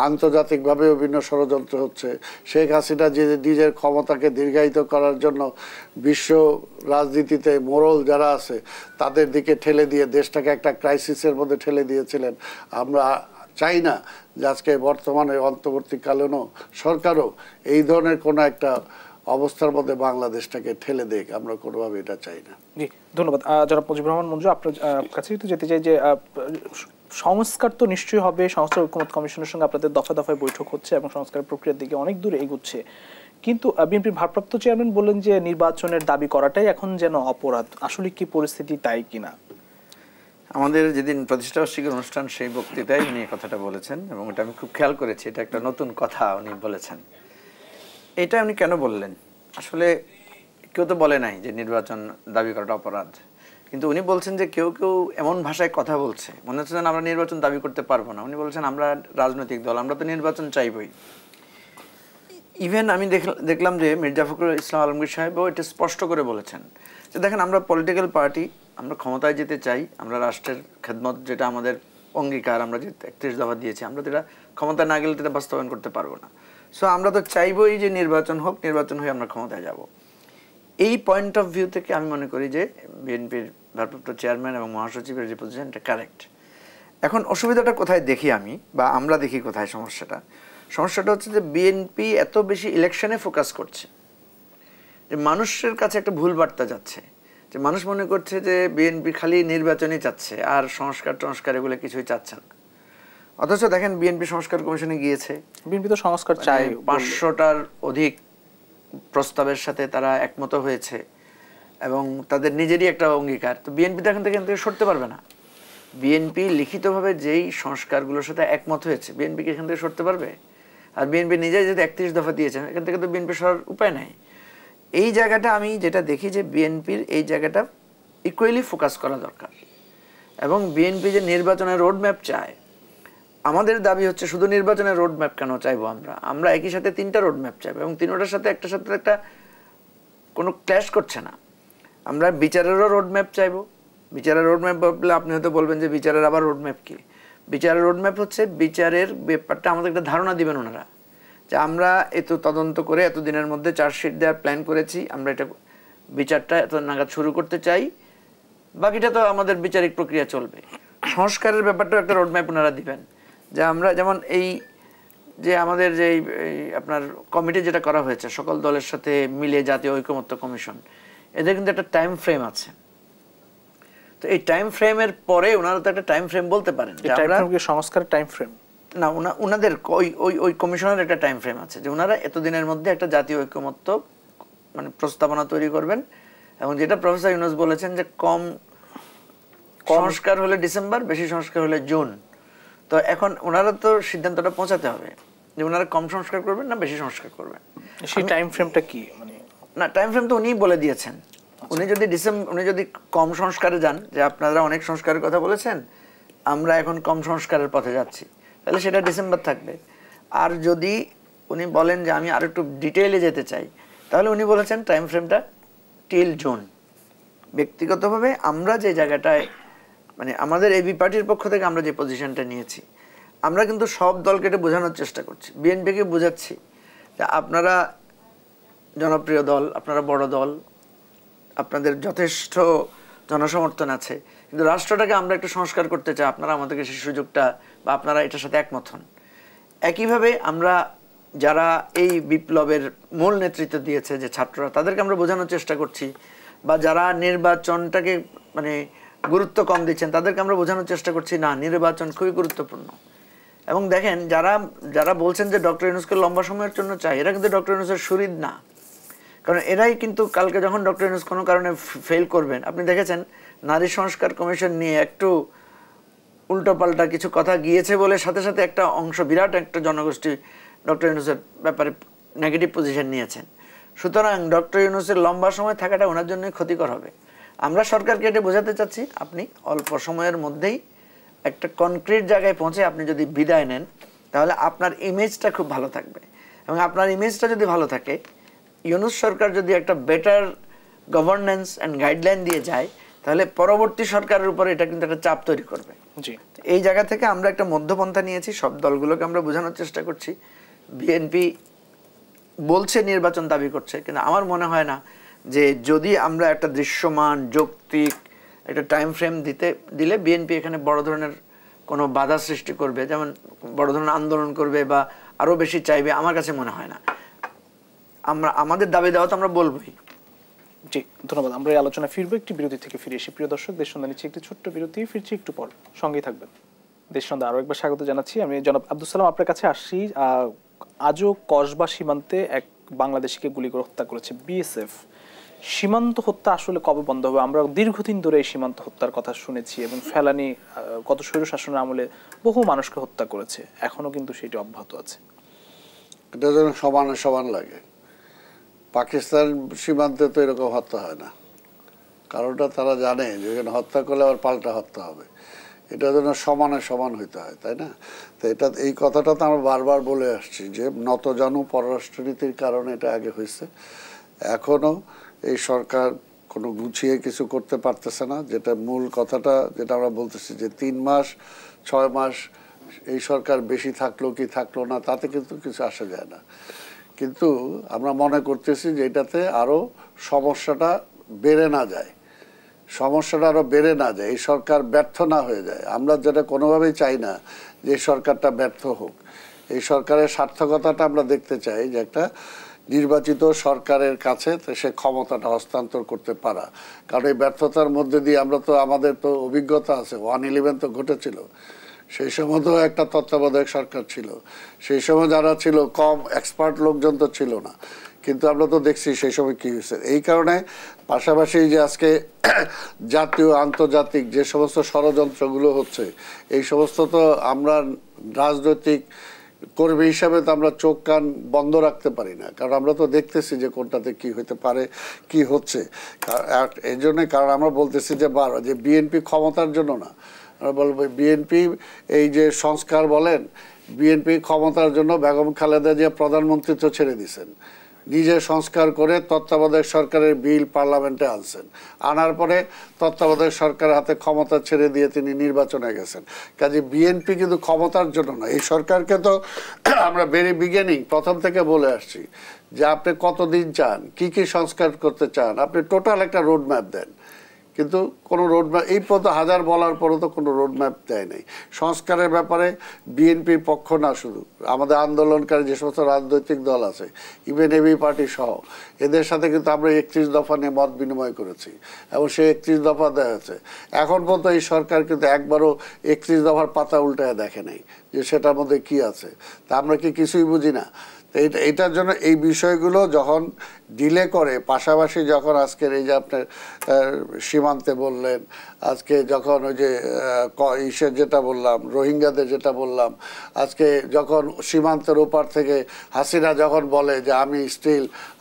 আন্তর্জাতিকভাবেও বিভিন্ন ষড়যন্ত্র হচ্ছে, শেখ হাসিনা যে নিজের ক্ষমতাকে দীর্ঘায়িত করার জন্য বিশ্ব রাজনীতিতে মোড়ল যারা আছে তাদের দিকে ঠেলে দিয়ে দেশটাকে একটা ক্রাইসিসের মধ্যে ঠেলে দিয়েছিলেন। আমরা চাই না যে আজকে বর্তমানে অন্তর্বর্তীকালীনও সরকারও এই ধরনের কোনো একটা অবস্থার মধ্যে বাংলাদেশটাকে ঠেলে দেখ, আমরা কোনোভাবে এটা চাই না। জি, ধন্যবাদ। জনাব মুজিবুর রহমান মঞ্জু, আপনার কাছে একটু যেতে চাই যে সংস্কার তো নিশ্চয়ই হবে, সংস্কার ঐকমত্য কমিশনের সঙ্গে আপনাদের দফায় দফায় বৈঠক হচ্ছে এবং সংস্কারের প্রক্রিয়ার দিকে অনেক দূর এগুচ্ছে, কিন্তু বিএনপির ভারপ্রাপ্ত চেয়ারম্যান বললেন যে নির্বাচনের দাবি করাটাই এখন যেন অপরাধ। আসলে কি পরিস্থিতি তাই কিনা? আমাদের যেদিন প্রতিষ্ঠাবার্ষিকীর অনুষ্ঠান সেই বক্তৃতায় উনি এই কথাটা বলেছেন এবং এটা আমি খুব খেয়াল করেছি, এটা একটা নতুন কথা উনি বলেছেন। এটা উনি কেন বললেন? আসলে কেউ তো বলে নাই যে নির্বাচন দাবি করাটা অপরাধ, কিন্তু উনি বলছেন যে কেউ কেউ এমন ভাষায় কথা বলছে মনে হচ্ছে যেন আমরা নির্বাচন দাবি করতে পারবো না। উনি বলছেন আমরা রাজনৈতিক দল, আমরা তো নির্বাচন চাইবই। ইভেন আমি দেখলাম যে মির্জা ফখরুল ইসলাম আলমগীর সাহেবও এটা স্পষ্ট করে বলেছেন যে দেখেন আমরা পলিটিক্যাল পার্টি, আমরা ক্ষমতায় যেতে চাই, আমরা রাষ্ট্রের খেদমত যেটা আমাদের অঙ্গীকার, আমরা যে 31 দফা দিয়েছি, আমরা তো এটা ক্ষমতায় না গেলে এটা বাস্তবায়ন করতে পারবো না। সো আমরা তো চাইবই যে নির্বাচন হোক, নির্বাচন হয়ে আমরা ক্ষমতায় যাব। এই পয়েন্ট অফ ভিউ থেকে আমি মনে করি যে বিএনপির ভারপ্রাপ্ত চেয়ারম্যান এবং মহাসচিবের যে পজিশন এটা কারেক্ট। এখন অসুবিধাটা কোথায় দেখি আমি, বা আমরা দেখি কোথায় সমস্যাটা হচ্ছে যে বিএনপি এত বেশি ইলেকশনে ফোকাস করছে যে মানুষের কাছে একটা ভুল বার্তা যাচ্ছে, যে মানুষ মনে করছে যে বিএনপি খালি নির্বাচনই চাচ্ছে আর সংস্কার এগুলো কিছুই চাচ্ছে না। অথচ দেখেন বিএনপি সংস্কার কমিশনে গিয়েছে, বিএনপি তো সংস্কার চায়, 500টার অধিক প্রস্তাবের সাথে তারা একমত হয়েছে এবং তাদের নিজেরই একটা অঙ্গীকার। তো বিএনপি তো এখান থেকে সরতে পারবে না। বিএনপি লিখিতভাবে যেই সংস্কারগুলোর সাথে একমত হয়েছে, বিএনপি কি এখান থেকে সরতে পারবে? আর বিএনপি নিজেই যদি 31 দফা দিয়েছেন, এখান থেকে তো বিএনপি সরার উপায় নাই। এই জায়গাটা আমি যেটা দেখি যে বিএনপির এই জায়গাটা ইকুয়ালি ফোকাস করা দরকার, এবং বিএনপি যে নির্বাচনের রোড ম্যাপ চায়, আমাদের দাবি হচ্ছে শুধু নির্বাচনের রোড ম্যাপ কেন চাইবো আমরা একই সাথে 3টা রোড ম্যাপ চাইবো, এবং 3টার সাথে একটা কোনো ক্ল্যাশ করছে না। আমরা বিচারেরও রোড ম্যাপ চাইবো। বিচারের রোড ম্যাপ বললে আপনি হয়তো বলবেন যে বিচারের আবার রোড ম্যাপ কি? বিচারের রোড ম্যাপ হচ্ছে বিচারের ব্যাপারটা আমাদের একটা ধারণা দিবেন ওনারা, যে আমরা এত তদন্ত করে এত দিনের মধ্যে চার্জশিট দেওয়ার প্ল্যান করেছি, আমরা এটা বিচারটা এত নাগাদ শুরু করতে চাই, বাকিটা তো আমাদের বিচারিক প্রক্রিয়া চলবে। সংস্কারের ব্যাপারটাও একটা রোড ম্যাপ ওনারা দিবেন, যে আমরা যেমন এই যে আমাদের যে আপনার কমিটি যেটা করা হয়েছে সকল দলের সাথে মিলে জাতীয় ঐকমত্য কমিশন, এদের কিন্তু একটা টাইম ফ্রেম আছে। তো এই টাইম ফ্রেমের পরে ওনারা তো একটা টাইম ফ্রেম বলতে পারেন, সংস্কারের টাইম ফ্রেম না, ওনাদের ওই কমিশনের একটা টাইম ফ্রেম আছে যে ওনারা এতদিনের মধ্যে একটা জাতীয় ঐকমত্য মানে প্রস্তাবনা তৈরি করবেন, এবং যেটা প্রফেসর ইউনূস বলেছেন যে কম সংস্কার হলে ডিসেম্বর, বেশি সংস্কার হলে জুন। তো এখন ওনারা তো সিদ্ধান্তটা পৌঁছাতে হবে যে ওনারা কম সংস্কার করবেন না বেশি সংস্কার করবেন। সেই টাইম ফ্রেমটা কি? মানে না, টাইম ফ্রেম তো উনিই বলে দিয়েছেন। উনি যদি কম সংস্কারে যান, যে আপনারা অনেক সংস্কারের কথা বলেছেন, আমরা এখন কম সংস্কারের পথে যাচ্ছি, তাহলে সেটা ডিসেম্বর থাকবে। আর যদি উনি বলেন যে আমি আর একটু ডিটেইলে যেতে চাই, তাহলে উনি বলেছেন টাইম ফ্রেমটা টিল জুন। ব্যক্তিগতভাবে আমরা যে জায়গাটায় মানে আমাদের এবি পার্টির পক্ষ থেকে আমরা যে পজিশনটা নিয়েছি, আমরা কিন্তু সব দলকে এটা বোঝানোর চেষ্টা করছি। বিএনপিকে বোঝাচ্ছি যে আপনারা জনপ্রিয় দল, আপনারা বড় দল, আপনাদের যথেষ্ট জনসমর্থন আছে, কিন্তু রাষ্ট্রটাকে আমরা একটু সংস্কার করতে চাই, আপনারা আমাদেরকে সেই সুযোগটা বা আপনারা এটার সাথে একমত হন। একইভাবে আমরা যারা এই বিপ্লবের মূল নেতৃত্ব দিয়েছে যে ছাত্ররা, তাদেরকে আমরা বোঝানোর চেষ্টা করছি, বা যারা নির্বাচনটাকে মানে গুরুত্ব কম দিচ্ছেন তাদেরকে আমরা বোঝানোর চেষ্টা করছি না, নির্বাচন খুবই গুরুত্বপূর্ণ। এবং দেখেন যারা বলছেন যে ডক্টর ইউনূসকে লম্বা সময়ের জন্য চাই, এরা কিন্তু ডক্টর ইউনূসের শরীর না, কারণ এরাই কিন্তু কালকে যখন ডক্টর ইউনূস কোনো কারণে ফেল করবেন, আপনি দেখেছেন নারী সংস্কার কমিশন নিয়ে একটু উল্টোপাল্টা কিছু কথা গিয়েছে বলে সাথে সাথে একটা অংশ, বিরাট একটা জনগোষ্ঠী ডক্টর ইউনূসের ব্যাপারে নেগেটিভ পজিশন নিয়েছেন। সুতরাং ডক্টর ইউনূসের লম্বা সময় থাকাটা ওনার জন্যই ক্ষতিকর হবে। আমরা সরকারকে এটা বোঝাতে চাচ্ছি, আপনি অল্প সময়ের মধ্যেই একটা কনক্রিট জায়গায় পৌঁছে আপনি যদি বিদায় নেন, তাহলে আপনার ইমেজটা খুব ভালো থাকবে, এবং আপনার ইমেজটা যদি ভালো থাকে, ইউনূস সরকার যদি একটা বেটার গভর্নেন্স অ্যান্ড গাইডলাইন দিয়ে যায়, তাহলে পরবর্তী সরকারের উপরে এটা কিন্তু একটা চাপ তৈরি করবে। এই জায়গা থেকে আমরা একটা মধ্যপন্থা নিয়েছি, সব দলগুলোকে আমরা বোঝানোর চেষ্টা করছি। বিএনপি বলছে নির্বাচন দাবি করছে, কিন্তু আমার মনে হয় না যে যদি আমরা একটা দৃশ্যমান যৌক্তিক একটা টাইম ফ্রেম দিলে বিএনপি এখানে বড় ধরনের কোনো বাধা সৃষ্টি করবে, যেমন বড় ধরনের আন্দোলন করবে বা আরও বেশি চাইবে, আমার কাছে মনে হয় না। আমাদের দাবি দেওয়া তো আমরা বলবোই। জি, ধন্যবাদ। আমরা এই আলোচনা ফিরবো একটি বিরতি থেকে ফিরে এসে। প্রিয় দর্শক, দেশ সন্ধ্যা নিচ্ছে একটি ছোট্ট বিরতি, ফিরছি একটু পর, সঙ্গেই থাকবেন। দেশ সন্ধ্যা আরও একবার স্বাগত জানাচ্ছি। আমি জনাব আব্দুল সালাম আপনার কাছে আসছি। আজও কসবা সীমান্তে এক বাংলাদেশিকে গুলি করে হত্যা করেছে বিএসএফ। সীমান্ত হত্যা আসলে কবে বন্ধ হবে? আমরা দীর্ঘদিন ধরে এই সীমান্ত হত্যার কথা শুনেছি, এবং ফেলানি গত স্বৈরশাসনের আমলে বহু মানুষকে হত্যা করেছে, এখনো কিন্তু সেটি অব্যাহত আছে। এটা যেন সমানে সমান লাগে। পাকিস্তান সীমান্তে তো এরকম হত্যা হয় না, কারণটা তারা জানে যে এখানে হত্যা করলে আবার পাল্টা হত্যা হবে, এটা যেন সমানে সমান হইতে হয়, তাই না? তো এই কথাটা তো আমরা বারবার বলে আসছি যে নতজানু পররাষ্ট্রনীতির কারণে এটা আগে হয়েছে। এখনও এই সরকার কোনো গুছিয়ে কিছু করতে পারতেছে না, যেটা মূল কথাটা যেটা আমরা বলতেছি যে 3 মাস 6 মাস এই সরকার বেশি থাকলো কি থাকলো না তাতে কিন্তু কিছু আসা যায় না। কিন্তু আমরা মনে করতেছি যে এটাতে আরও সমস্যাটা বেড়ে না যায়, এই সরকার ব্যর্থ না হয়ে যায়। আমরা যেটা কোনোভাবেই চাই না যে এই সরকারটা ব্যর্থ হোক। এই সরকারের সার্থকতাটা আমরা দেখতে চাই যে একটা নির্বাচিত সরকারের কাছে সে ক্ষমতাটা হস্তান্তর করতে পারা। কারণ এই ব্যর্থতার মধ্যে দিয়ে আমাদের তো অভিজ্ঞতা আছে, 1/11 তো ঘটেছিল, সেই সময় তো একটা তত্ত্বাবধায়ক সরকার ছিল, সেই সময় যারা ছিল কম এক্সপার্ট লোকজন তো ছিল না, কিন্তু আমরা তো দেখছি সেই সময় কী হয়েছে। এই কারণে পাশাপাশি যে আজকে জাতীয় আন্তর্জাতিক যে সমস্ত ষড়যন্ত্রগুলো হচ্ছে, এই সমস্ত তো আমরা রাজনৈতিক কর্মী হিসাবে তো আমরা চোখ কান বন্ধ রাখতে পারি না, কারণ আমরা তো দেখতেছি যে কোনটাতে কি হতে পারে, কি হচ্ছে। এই জন্য কারণ আমরা বলতেছি যে যে বিএনপি ক্ষমতার জন্য না, আমরা বলবো বিএনপি এই যে সংস্কার বলেন, বিএনপি ক্ষমতার জন্য বেগম খালেদা জিয়া প্রধানমন্ত্রী তো ছেড়ে দিয়েছেন, নিজে সংস্কার করে তত্ত্বাবধায়ক সরকারের বিল পার্লামেন্টে আনছেন, আনার পরে তত্ত্বাবধায়ক সরকারের হাতে ক্ষমতা ছেড়ে দিয়ে তিনি নির্বাচনে গেছেন। কাজে বিএনপি কিন্তু ক্ষমতার জন্য না, এই সরকারকে তো আমরা ভেরি বিগিনিং প্রথম থেকে বলে আসছি যে আপনি কতদিন চান, কি কি সংস্কার করতে চান, আপনি টোটাল একটা রোড ম্যাপ দেন। কিন্তু কোনো রোডম্যাপ এই পর্যন্ত হাজার বলার পরও তো কোনো রোডম্যাপ দেয় নাই। সংস্কারের ব্যাপারে বিএনপির পক্ষ না, শুধু আমাদের আন্দোলনকারী যে সমস্ত রাজনৈতিক দল আছে, ইভেন এবি পার্টি সহ, এদের সাথে কিন্তু আমরা 31 দফা নিয়ে মত বিনিময় করেছি এবং সেই 31 দফা দেওয়া হয়েছে। এখন পর্যন্ত এই সরকার কিন্তু একবারও 31 দফার পাতা উল্টায় দেখে নাই যে সেটার মধ্যে কি আছে। তা আমরা কি কিছুই বুঝি না? এইটার জন্য এই বিষয়গুলো যখন ডিলে করে, পাশাপাশি যখন আজকের এই যে আপনার সীমান্তে বললেন, আজকে যখন ওই যে ইসের যেটা বললাম, রোহিঙ্গাদের যেটা বললাম, আজকে যখন সীমান্তের ওপার থেকে হাসিনা যখন বলে যে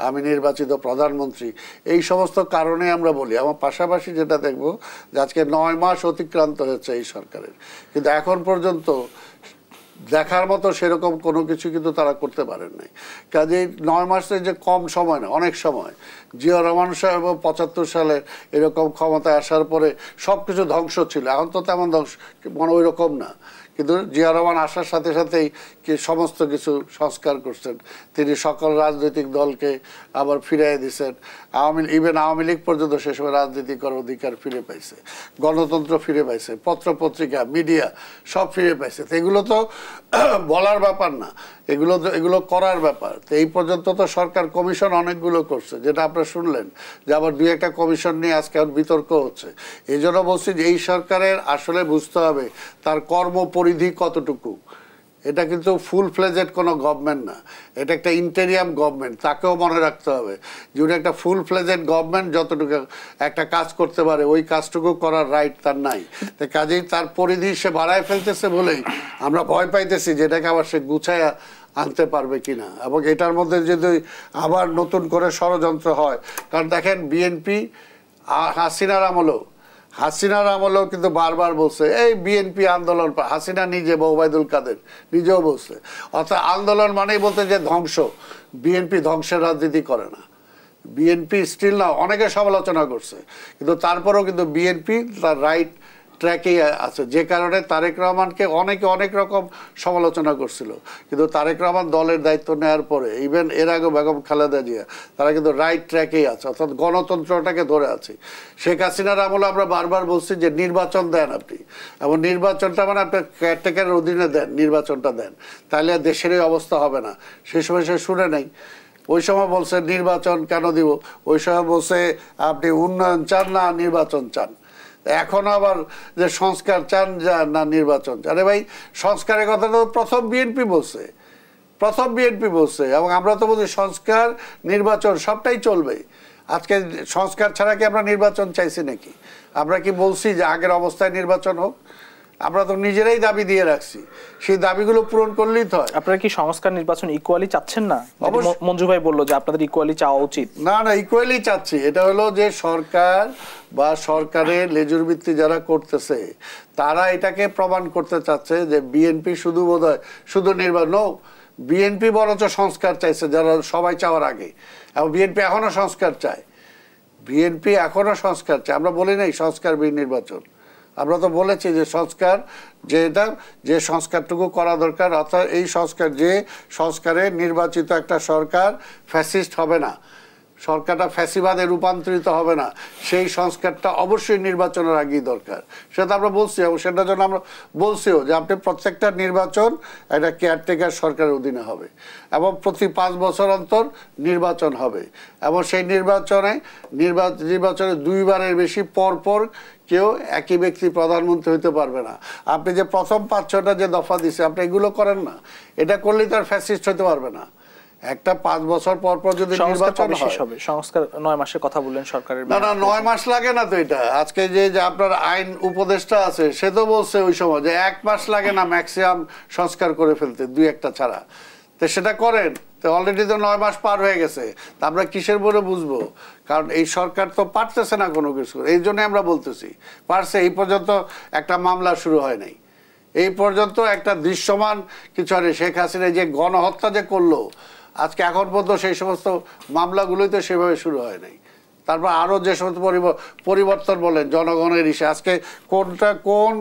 আমি নির্বাচিত প্রধানমন্ত্রী, এই সমস্ত কারণে আমরা বলি। আমার পাশাপাশি যেটা দেখব যে আজকে 9 মাস অতিক্রান্ত হয়েছে এই সরকারের, কিন্তু এখন পর্যন্ত দেখার মতো সেরকম কোনো কিছু কিন্তু তারা করতে পারেন নাই। কাজেই 9 মাসের যে কম সময় না, অনেক সময়। জিয়া রহমান সাহেব 75 সালে এরকম ক্ষমতায় আসার পরে সব কিছু ধ্বংস ছিল, এখন তো তেমন ধ্বংস মনে ওই রকম না, কিন্তু জিয়া রহমান আসার সাথে সাথেই সমস্ত কিছু সংস্কার করছেন তিনি, সকল রাজনৈতিক দলকে আবার ফিরিয়ে দিয়েছেন। ইভেন আওয়ামী লীগ পর্যন্ত সে সময় রাজনীতি করার অধিকার ফিরে পাইছে, গণতন্ত্র ফিরে পাইছে, পত্রপত্রিকা মিডিয়া সব ফিরে পাইছে। তো এগুলো তো বলার ব্যাপার না, এগুলো করার ব্যাপার। তো এই পর্যন্ত তো সরকার কমিশন অনেকগুলো করছে, যেটা আপনারা শুনলেন যে আবার 2-1টা কমিশন নিয়ে আজকে বিতর্ক হচ্ছে। এই জন্য বলছি যে এই সরকারের আসলে বুঝতে হবে তার কর্মপরিধি কতটুকু। এটা কিন্তু ফুল ফ্লেজেড কোনো গভর্নমেন্ট না, এটা একটা ইন্টেরিয়াম গভর্নমেন্ট। তাকেও মনে রাখতে হবে যে উনি একটা ফুল ফ্লেজেড গভর্নমেন্ট, যতটুকু একটা কাজ করতে পারে ওই কাজটুকু করার রাইট তার নাই। তো কাজেই তার পরিধি সে বাড়ায় ফেলতেছে বলেই আমরা ভয় পাইতেছি যে এটাকে আবার সে গুছায়া আনতে পারবে কিনা, এবং এটার মধ্যে যদি আবার নতুন করে ষড়যন্ত্র হয়। কারণ দেখেন বিএনপি হাসিনার আমলেও কিন্তু বারবার বলছে এই বিএনপি আন্দোলন, হাসিনা নিজে ওবায়দুল কাদের নিজেও বলছে, অর্থাৎ আন্দোলন মানেই বলতে যে ধ্বংস। বিএনপি ধ্বংসের রাজনীতি করে না, বিএনপি স্টিল না, অনেকে সমালোচনা করছে, কিন্তু তারপরেও কিন্তু বিএনপি তার রাইট ট্র্যাকেই আছে। যে কারণে তারেক রহমানকে অনেকে অনেক রকম সমালোচনা করছিল, কিন্তু তারেক রহমান দলের দায়িত্ব নেওয়ার পরে, ইভেন এর আগে বেগম খালেদা জিয়া, তারা কিন্তু রাইট ট্র্যাকেই আছে, অর্থাৎ গণতন্ত্রটাকে ধরে আছে। শেখ হাসিনার আমলে আমরা বারবার বলছি যে নির্বাচন দেন আপনি, এবং নির্বাচনটা মানে আপনার কেয়ারটেকারের অধীনে দেন, নির্বাচনটা দেন, তাহলে দেশের এই অবস্থা হবে না। সেই সময় সে শুনে নেই, ওই সময় বলছে নির্বাচন কেন দিব, ওই সময় বলছে আপনি উন্নয়ন চান না নির্বাচন চান, এখন আবার যে সংস্কার চান না নির্বাচন চান। আরে ভাই, সংস্কারের কথাটা প্রথম বিএনপি বলছে, এবং আমরা তো বলছি সংস্কার নির্বাচন সবটাই চলবে। আজকে সংস্কার ছাড়া কি আমরা নির্বাচন চাইছি নাকি? আমরা কি বলছি যে আগের অবস্থায় নির্বাচন হোক? আমরা তো নিজেরাই দাবি দিয়ে রাখছি, সেই দাবিগুলো পূরণ করলেই তো হয়। আপনারা কি সংস্কার নির্বাচন ইকুয়ালি চাচ্ছেন না? মঞ্জু ভাই বললো যে আপনাদের ইকুয়ালি চাওয়া উচিত। না, ইকুয়ালি চাচ্ছি। এটা হলো যে সরকার বা সরকারের লেজুর ভিত্তি যারা করতেছে, তারা এটাকে প্রমাণ করতে চাচ্ছে যে বিএনপি শুধু বোধহয় শুধু নির্বাচন, বিএনপি বরঞ্চ সংস্কার চাইছে যারা সবাই চাওয়ার আগে, এবং বিএনপি এখনো সংস্কার চায়। আমরা বলি নাই সংস্কার বিহীন নির্বাচন, আমরা তো বলেছি যে সংস্কার, যে সংস্কারটুকু করা দরকার, অর্থাৎ এই সংস্কারে নির্বাচিত একটা সরকার ফ্যাসিস্ট হবে না, সরকারটা ফ্যাসিবাদে রূপান্তরিত হবে না, সেই সংস্কারটা অবশ্যই নির্বাচনের আগেই দরকার। সেটা আমরা বলছি, এবং সেটার জন্য আমরা বলছিও যে আপনি প্রত্যেকটা নির্বাচন একটা কেয়ারটেকার সরকারের অধীনে হবে, এবং প্রতি 5 বছর অন্তর নির্বাচন হবে, এবং সেই নির্বাচনে 2বারের বেশি পর কেউ একই ব্যক্তি প্রধানমন্ত্রী হইতে পারবে না। আপনি যে প্রথম 5-6টা যে দফা দিছে, আপনি এগুলো করেন না, এটা করলেই তো আর ফ্যাসিস্ট হইতে পারবে না। একটা 5 বছর পর পর যদি নির্বাচন হয়, হবে সংস্কার 9 মাসের কথা বললেন সরকারের। না 9 মাস লাগে না তো। এটা আজকে যে আপনার আইন উপদেষ্টা আছে সে তো বলছে ওই সময় যে 1 মাস লাগে না ম্যাক্সিমাম সংস্কার করে ফেলতে, 2-1টা ছাড়া। তো সেটা করেন, তো অলরেডি তো 9 মাস পার হয়ে গেছে। তা আমরা কিসের বলে বুঝবো? কারণ এই সরকার তো পারতেছে না কোনো কিছু। এই জন্য আমরা বলতেছি পারছে। এই পর্যন্ত একটা মামলা শুরু হয় নাই, এই পর্যন্ত একটা দৃশ্যমান কিছু হয়। শেখ হাসিনা যে গণহত্যা যে করলো আজকে এখন পর্যন্ত সেই সমস্ত মামলাগুলোই তো সেভাবে শুরু হয় নাই। তারপর আরও যে সমস্ত পরিবর্তন বলেন জনগণের ইসে, আজকে কোন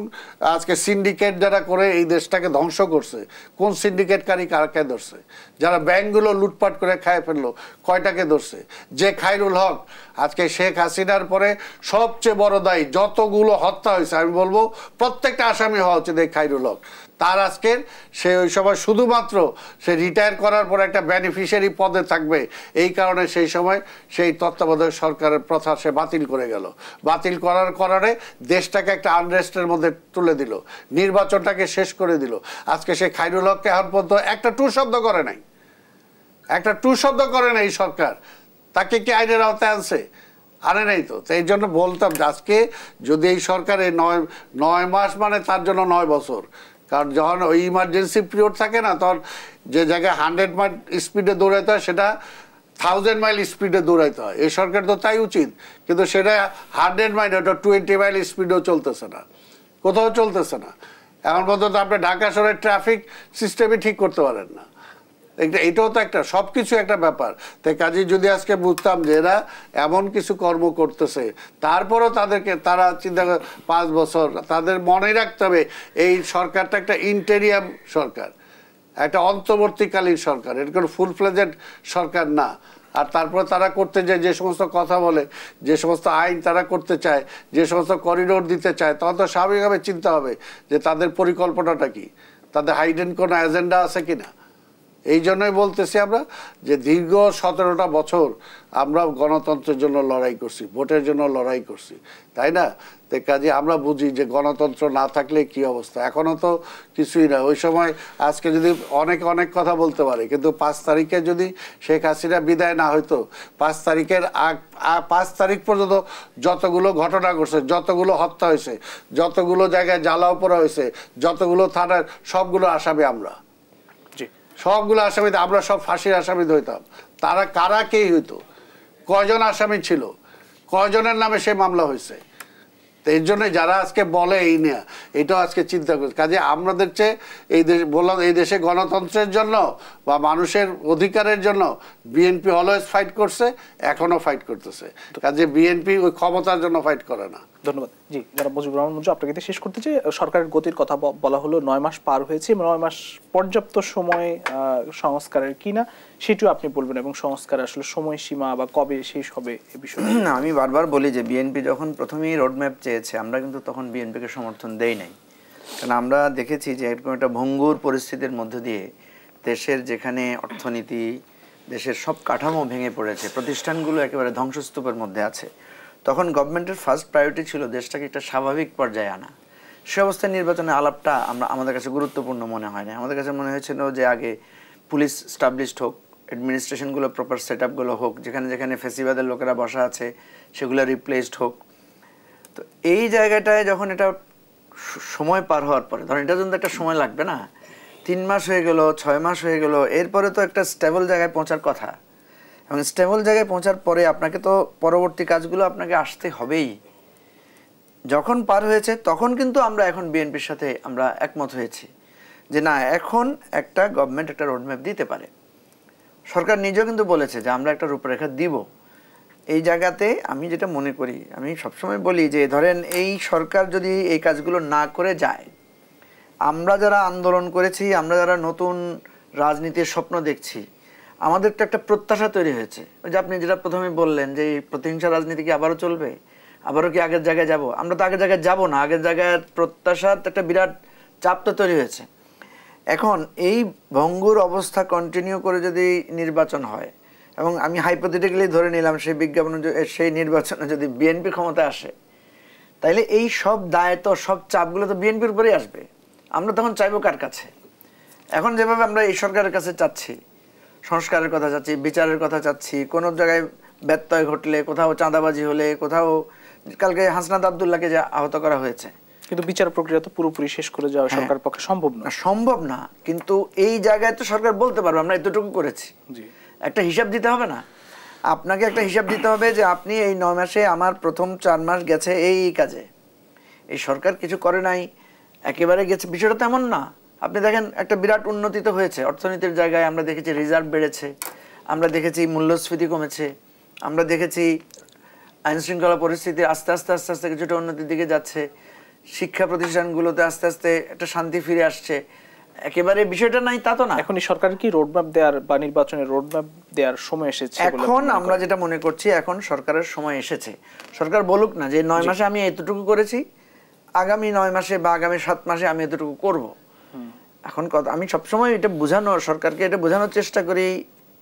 আজকে সিন্ডিকেট যারা করে এই দেশটাকে ধ্বংস করছে, কোন সিন্ডিকেটকারী কারকে ধরছে? যারা ব্যাংকগুলো লুটপাট করে খায় ফেললো কয়টাকে ধরছে? যে খায়রুল হক আজকে শেখ হাসিনার পরে সবচেয়ে বড় দায়ী, যতগুলো হত্যা হয়েছে আমি বলবো প্রত্যেকটা আসামি হওয়া উচিত এই খায়রুল হক। তার আজকের সে ওই সময় শুধুমাত্র সে রিটায়ার করার পর একটা বেনিফিশিয়ারি পদে থাকবে, এই কারণে সেই সময় সেই তত্ত্বাবধায়ক সরকারের প্রথা সে বাতিল করে গেল। বাতিল করার কারণে দেশটাকে একটা আনরেস্টের মধ্যে তুলে দিল, নির্বাচনটাকে শেষ করে দিল। আজকে সে খায়রুল হককে এখন পর্যন্ত একটা টু শব্দ করে নাই, একটা টু শব্দ করে নাই সরকার। তাকে কি আইনের আওতায় আনছে? আনে নাই তো। এই জন্য বলতাম আজকে যদি এই সরকারে 9 মাস মানে তার জন্য 9 বছর। কারণ যখন ওই ইমার্জেন্সি পিরিয়ড থাকে না, তখন যে জায়গায় 100 মাইল স্পিডে দৌড়াইতে হয় সেটা 1000 মাইল স্পিডে দৌড়াইতে হয়। এই সরকার তো তাই উচিত, কিন্তু সেটা 100 মাইল, ওটা 20 মাইল স্পিডেও চলতেছে না, কোথাও চলতেছে না। এখন পর্যন্ত আপনি ঢাকা শহরের ট্রাফিক সিস্টেমই ঠিক করতে পারেন না। এটাও তো একটা সব কিছু একটা ব্যাপার। তাই কাজে যদি আজকে বুঝতাম যে এরা এমন কিছু কর্ম করতেছে, তারপরও তারা চিন্তা করে 5 বছর তাদের মনে রাখতে হবে এই সরকারটা একটা ইন্টেরিয়াম সরকার, একটা অন্তর্বর্তীকালীন সরকার, এটা কোনো ফুল ফ্লেজেড সরকার না। আর তারপরে তারা করতে যায় যে সমস্ত কথা বলে, যে সমস্ত আইন তারা করতে চায়, যে সমস্ত করিডোর দিতে চায়, তখন তো স্বাভাবিকভাবে চিন্তা হবে যে তাদের পরিকল্পনাটা কি, তাদের হাইডেন কোনো এজেন্ডা আছে কিনা। এই জন্যই বলতেছি আমরা যে দীর্ঘ 17টা বছর আমরা গণতন্ত্রের জন্য লড়াই করছি, ভোটের জন্য লড়াই করছি, তাই না? তো কাজে আমরা বুঝি যে গণতন্ত্র না থাকলে কি অবস্থা। এখনও তো কিছুই না। ওই সময় আজকে যদি অনেক কথা বলতে পারে, কিন্তু 5 তারিখে যদি শেখ হাসিনা বিদায় না হইতো, 5 তারিখ পর্যন্ত যতগুলো ঘটনা ঘটছে, যতগুলো হত্যা হয়েছে, যতগুলো জায়গায় জ্বালাও পোড়া হয়েছে, যতগুলো থানার, সবগুলো আসামি আমরা, সবগুলো আসামিতে আমরা সব ফাঁসির আসামি হইতাম। তারা কারা কেই হইতো, কয়জন আসামি ছিল, কয়জনের নামে সে মামলা হয়েছে। তো এর জন্য যারা আজকে বলে এই নিয়ে, এটাও আজকে চিন্তা করছে। কাজে আমাদের চেয়ে এই দেশ বললাম, এই দেশে গণতন্ত্রের জন্য বা মানুষের অধিকারের জন্য বিএনপি অলওয়েজ ফাইট করছে, এখনো ফাইট করতেছে। কাজে বিএনপি ওই ক্ষমতার জন্য ফাইট করে না। ধন্যবাদ। জি, যারা মুজিবুর রহমান মঞ্জু, আপনাকে শেষ করতে চাই। সরকারের গতির কথা বলা হলো, 9 মাস পার হয়েছে, 9 মাস পর্যাপ্ত সময় সংস্কারের কিনা সেটিও আপনি বলবেন, এবং সংস্কার আসলে সময়সীমা বা কবে শেষ হবে এ বিষয়ে। আমি বারবার বলি যে বিএনপি যখন প্রথমেই রোডম্যাপ চেয়েছে, আমরা কিন্তু তখন বিএনপিকে সমর্থন দেই নাই। কারণ আমরা দেখেছি যে এরকম একটা ভঙ্গুর পরিস্থিতির মধ্য দিয়ে দেশের যেখানে অর্থনীতি, দেশের সব কাঠামো ভেঙে পড়েছে, প্রতিষ্ঠানগুলো একেবারে ধ্বংসস্তূপের মধ্যে আছে, তখন গভর্নমেন্টের ফার্স্ট প্রায়োরিটি ছিল দেশটাকে একটা স্বাভাবিক পর্যায়ে আনা। সে অবস্থায় নির্বাচনের আলাপটা আমাদের কাছে গুরুত্বপূর্ণ মনে হয় না। আমাদের কাছে মনে হয়েছিল যে আগে পুলিশ স্টাবলিশড হোক, অ্যাডমিনিস্ট্রেশনগুলো প্রপার সেট আপগুলো হোক, যেখানে যেখানে ফেসিবাদের লোকেরা বসা আছে সেগুলো রিপ্লেসড হোক। তো এই জায়গাটায় যখন এটা সময় পার হওয়ার পরে, ধরেন এটা কিন্তু একটা সময় লাগবে না, 3 মাস হয়ে গেল, 6 মাস হয়ে গেল, এরপরে তো একটা স্টেবল জায়গায় পৌঁছার কথা। এবং স্টেবল জায়গায় পৌঁছার পরে আপনাকে তো পরবর্তী কাজগুলো আপনাকে আসতে হবেই। যখন পার হয়েছে তখন কিন্তু আমরা এখন বিএনপির সাথে আমরা একমত হয়েছি যে না, এখন একটা গভর্নমেন্ট একটা রোডম্যাপ দিতে পারে। সরকার নিজেও কিন্তু বলেছে যে আমরা একটা রূপরেখা দিব। এই জায়গাতে আমি যেটা মনে করি, আমি সবসময় বলি যে ধরেন এই সরকার যদি এই কাজগুলো না করে যায়, আমরা যারা আন্দোলন করেছি, আমরা যারা নতুন রাজনীতির স্বপ্ন দেখছি, আমাদের তো একটা প্রত্যাশা তৈরি হয়েছে। ওই যে আপনি যেটা প্রথমে বললেন যে এই প্রতিহিংসা রাজনীতি কি আবারও চলবে, আবারও কি আগের জায়গায় যাব? আমরা তো আগের জায়গায় যাব না, আগের জায়গায় প্রত্যাশার একটা বিরাট চাপ তো তৈরি হয়েছে। এখন এই ভঙ্গুর অবস্থা কন্টিনিউ করে যদি নির্বাচন হয়, এবং আমি হাইপোথেটিক্যালি ধরে নিলাম সেই নির্বাচনে যদি বিএনপি ক্ষমতায় আসে, তাইলে এই সব দায়িত্ব, সব চাপগুলো তো বিএনপির উপরেই আসবে। আমরা তখন চাইবো কার কাছে? এখন যেভাবে আমরা এই সরকারের কাছে চাচ্ছি, সংস্কারের কথা চাচ্ছি, বিচারের কথা চাচ্ছি, কোনো জায়গায় ব্যত্যয় ঘটলে, কোথাও চাঁদাবাজি হলে, কোথাও কালকে হাসনাত আব্দুল্লাহকে যে আহত করা হয়েছে, কিন্তু বিচার প্রক্রিয়া তো পুরোপুরি শেষ করে যাওয়া সরকারের পক্ষে সম্ভব না। সম্ভব না, কিন্তু এই জায়গায় তো সরকার বলতে পারবে আমরা এতটুকু করেছি। জি, একটা হিসাব দিতে হবে না আপনাকে? একটা হিসাব দিতে হবে যে আপনি এই 9 মাসে আমার প্রথম 4 মাস গেছে এই কাজে, এই সরকার কিছু করে নাই, একেবারে গেছে, বিষয়টা তেমন না। আপনি দেখেন একটা বিরাট উন্নতি তো হয়েছে অর্থনীতির জায়গায়। আমরা দেখেছি রিজার্ভ বেড়েছে, আমরা দেখেছি মূল্যস্ফীতি কমেছে, আমরা দেখেছি আইন শৃঙ্খলা পরিস্থিতি আস্তে আস্তে আস্তে আস্তে কিছুটা উন্নতির দিকে যাচ্ছে, শিক্ষা প্রতিষ্ঠানগুলোতে আস্তে আস্তে একটা শান্তি ফিরে আসছে। একেবারে বিষয়টা নাই তা তো না। এখনই সরকারের কি রোডম্যাপ দেওয়ার বা নির্বাচনের রোডম্যাপ দেওয়ার সময় এসেছে? এখন আমরা যেটা মনে করছি, এখন সরকারের সময় এসেছে। সরকার বলুক না যে 9 মাসে আমি এতটুকু করেছি, আগামী 9 মাসে বা আগামী 7 মাসে আমি এতটুকু করব। এখন কথা আমি সবসময় এটা বোঝানোর, সরকারকে এটা বোঝানোর চেষ্টা করি।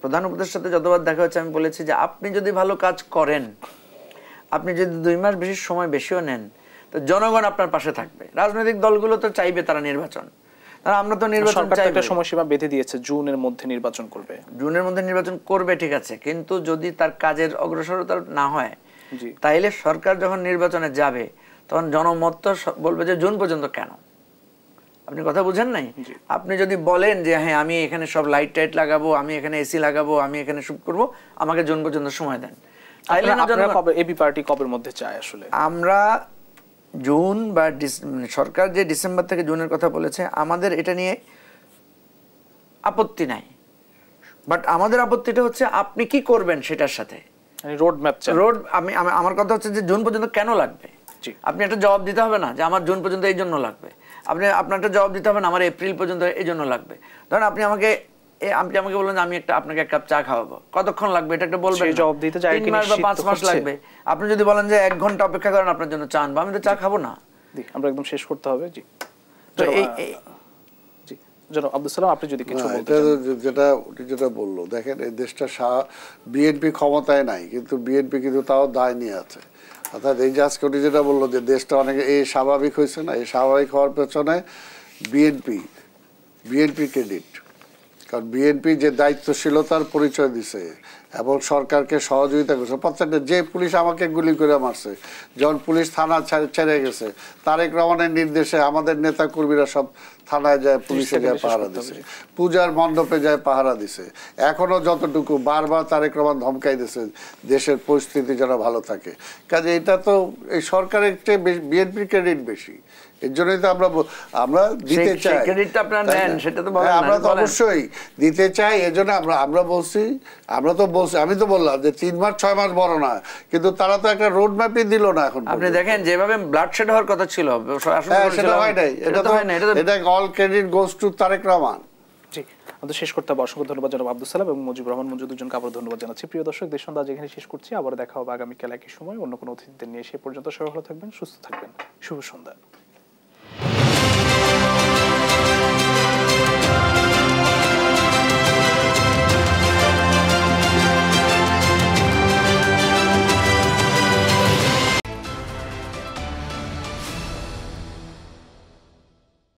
প্রধান উপদেষ্টার সাথে যতবার দেখা হচ্ছে আমি বলেছি যে আপনি যদি ভালো কাজ করেন, আপনি যদি 2 মাস বেশি সময় বেশিও নেন, তো জনগণ আপনার পাশে থাকবে। রাজনৈতিক দলগুলো তো চাইবে তারা নির্বাচন, আমরা তো নির্বাচন চাই। একটা সময়সীমা বেঁধে দিয়েছে, জুনের মধ্যে নির্বাচন করবে। জুনের মধ্যে নির্বাচন করবে, ঠিক আছে, কিন্তু যদি তার কাজের অগ্রসরতা না হয়, তাইলে সরকার যখন নির্বাচনে যাবে তখন জনমত তো বলবে যে জুন পর্যন্ত কেন? আপনি কথা বুঝেন নাই? আপনি যদি বলেন যে হ্যাঁ আমি এখানে সব লাইট টাইট লাগাবো, আমি এখানে এসি লাগাবো, আমি এখানে শুট করবো, আমাকে জুন পর্যন্ত সময় দেন, তাইলে এবি পার্টি কবের মধ্যে চায় আসলে? আমরা জুন বা সরকার যে ডিসেম্বর থেকে জুনের কথা বলেছে, আমাদের এটা নিয়ে আপত্তি নাই, বাট আমাদের আপত্তিটা হচ্ছে আপনি কি করবেন সেটার সাথে। আমার কথা হচ্ছে যে জুন পর্যন্ত কেন লাগবে? আপনি একটা জবাব দিতে হবে না যে আমার জুন পর্যন্ত এই জন্য লাগবে। আপনার একটা জবাব দিতে হবে না আমার এপ্রিল পর্যন্ত এই জন্য লাগবে। ধরেন আপনি আমাকে বললেন আমি আপনাকে 1 কাপ চা খাওয়াবো, কতক্ষণ লাগবে এটা একটা বলবেন? 3 মাস বা 5 মাস লাগবে। আপনি যদি বলেন যে 1 ঘন্টা অপেক্ষা করেন আপনার জন্য চা আনবো, আমি তো চা খাবো না। আমরা একদম শেষ করতে হবে। জি, জনাব আব্দুল সালাম, আপনি যদি কিছু বলতে চান। যেটা বললো, দেখেন এই দেশটা বিএনপি ক্ষমতায় নাই, কিন্তু বিএনপি কিন্তু তাও দায় নিয়ে আছে। অর্থাৎ এই যে আজকে উনি যেটা বললো যে দেশটা অনেক স্বাভাবিক হয়েছে না, এই স্বাভাবিক হওয়ার পেছনে বিএনপি ক্রেডিট। কারণ বিএনপি যে দায়িত্বশীলতার পরিচয় দিছে এবং সরকারকে সহযোগিতা করছে। প্রত্যেকটা যে পুলিশ আমাকে গুলি করে মারছে, যখন পুলিশ থানা ছেড়ে গেছে, তারেক রহমানের নির্দেশে আমাদের নেতা কর্মীরা সব থানায় যায়, পুলিশে যায় পাহারা দিছে, পূজার মণ্ডপে যায় পাহারা দিছে। এখনো যতটুকু বারবার তারেক রহমান ধমকাই দিছে দেশের পরিস্থিতি যেন ভালো থাকে। কাজে এটা তো এই সরকারের চেয়ে বিএনপির ক্রেডিট বেশি। এর জন্যই তো আমরা দিতে চাই, আমরা তো অবশ্যই দিতে চাই। এর জন্য আমি তো বললাম যে 3 মাস 6 মাস বড় না, কিন্তু তারা তো একটা রোড ম্যাপই দিল না। এখন আপনি দেখেন যেভাবে ব্লাডশেড হওয়ার কথা ছিল সেটা হয় নাই। এটা all credit goes to Tarique Rahman. জি, আমাদের শেষ করতে হবে। অসংখ্য ধন্যবাদ জনাব আব্দুল সালাম এবং মুজিবুর রহমান মঞ্জু, দুজনকে আবার ধন্যবাদ জানাচ্ছি। প্রিয় দর্শক, দেশ সন্ধ্যা যেখানে শেষ করছি, আবার দেখা হবে আগামীকাল একই সময় অন্য কোনো অতিথিদের নিয়ে। সে পর্যন্ত সবাই ভালো থাকবেন, সুস্থ থাকবেন। শুভ সন্ধ্যা।